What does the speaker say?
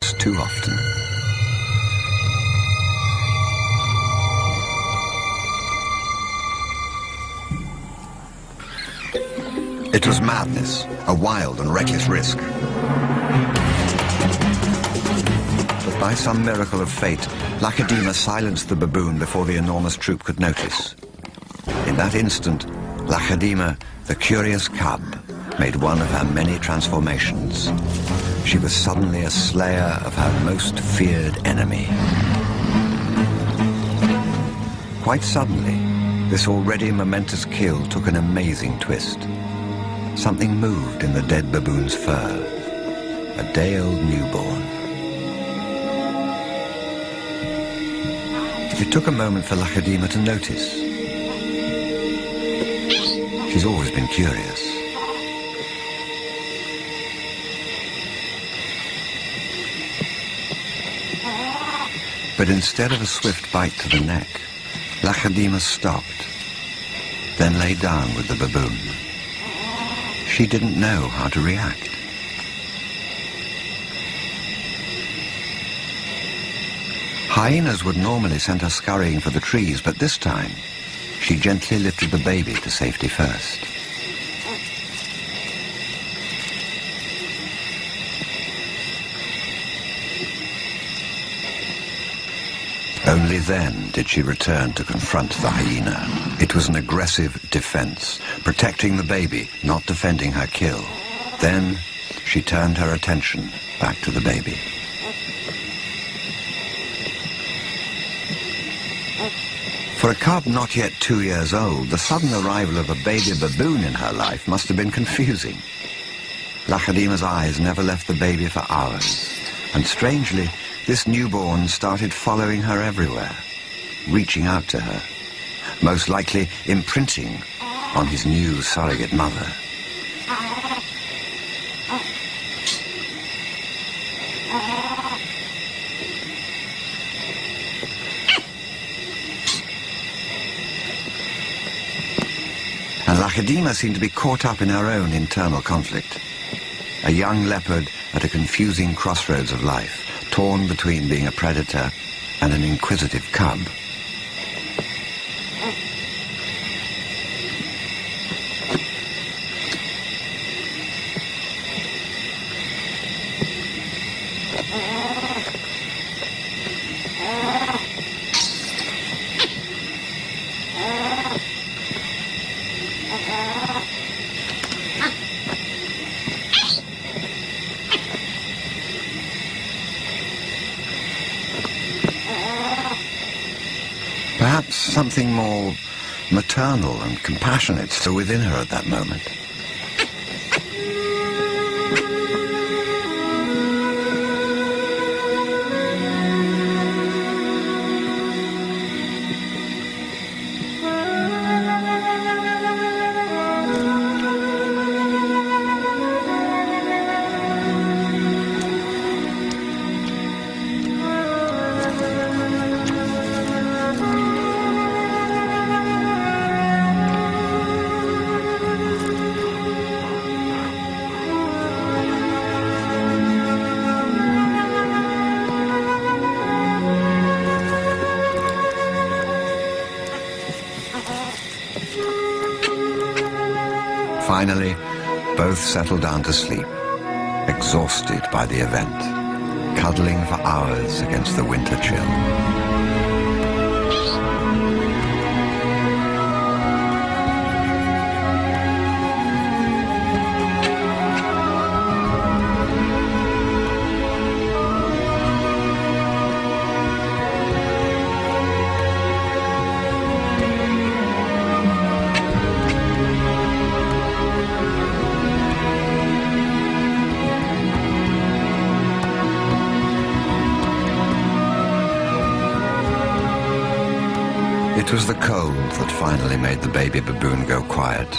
perhaps too often. It was madness, a wild and reckless risk. But by some miracle of fate, Lacedaemon silenced the baboon before the enormous troop could notice. In that instant, Lacedaemon, the curious cub, made one of her many transformations. She was suddenly a slayer of her most feared enemy. Quite suddenly, this already momentous kill took an amazing twist. Something moved in the dead baboon's fur. A day-old newborn. It took a moment for Lacedaemon to notice. She's always been curious. But instead of a swift bite to the neck, Lacedaemon stopped, then lay down with the baboon. She didn't know how to react. Hyenas would normally send her scurrying for the trees, but this time, she gently lifted the baby to safety first. Only then did she return to confront the hyena. It was an aggressive defense, protecting the baby, not defending her kill. Then she turned her attention back to the baby. For a cub not yet 2 years old, the sudden arrival of a baby baboon in her life must have been confusing. Lacedaemon's eyes never left the baby for hours, and strangely, this newborn started following her everywhere, reaching out to her, most likely imprinting on his new surrogate mother. And Lacedaemon seemed to be caught up in her own internal conflict. A young leopard at a confusing crossroads of life, torn between being a predator and an inquisitive cub. Perhaps something more maternal and compassionate still within her at that moment. Finally, both settled down to sleep, exhausted by the event, cuddling for hours against the winter chill. It was the cold that finally made the baby baboon go quiet.